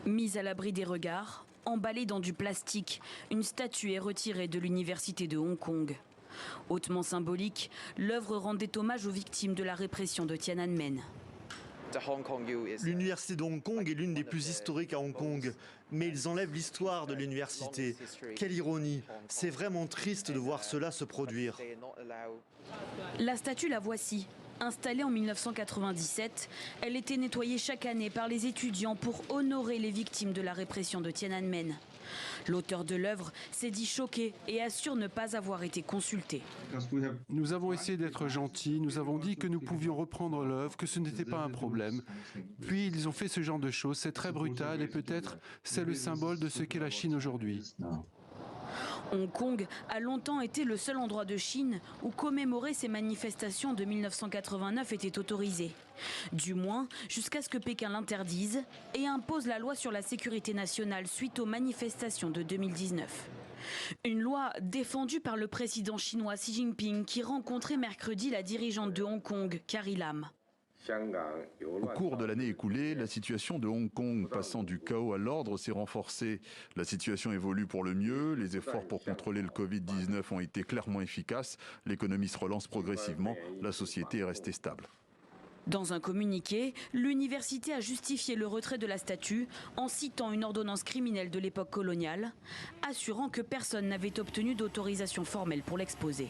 Mise à l'abri des regards, emballée dans du plastique, une statue est retirée de l'université de Hong Kong. Hautement symbolique, l'œuvre rendait hommage aux victimes de la répression de Tiananmen. L'université de Hong Kong est l'une des plus historiques à Hong Kong, mais ils enlèvent l'histoire de l'université. Quelle ironie! C'est vraiment triste de voir cela se produire. La statue, la voici. Installée en 1997, elle était nettoyée chaque année par les étudiants pour honorer les victimes de la répression de Tiananmen. L'auteur de l'œuvre s'est dit choqué et assure ne pas avoir été consulté. Nous avons essayé d'être gentils, nous avons dit que nous pouvions reprendre l'œuvre, que ce n'était pas un problème. Puis ils ont fait ce genre de choses, c'est très brutal et peut-être c'est le symbole de ce qu'est la Chine aujourd'hui. Hong Kong a longtemps été le seul endroit de Chine où commémorer ces manifestations de 1989 était autorisé. Du moins, jusqu'à ce que Pékin l'interdise et impose la loi sur la sécurité nationale suite aux manifestations de 2019. Une loi défendue par le président chinois Xi Jinping qui rencontrait mercredi la dirigeante de Hong Kong, Carrie Lam. Au cours de l'année écoulée, la situation de Hong Kong, passant du chaos à l'ordre, s'est renforcée. La situation évolue pour le mieux, les efforts pour contrôler le Covid-19 ont été clairement efficaces, l'économie se relance progressivement, la société est restée stable. Dans un communiqué, l'université a justifié le retrait de la statue en citant une ordonnance criminelle de l'époque coloniale, assurant que personne n'avait obtenu d'autorisation formelle pour l'exposer.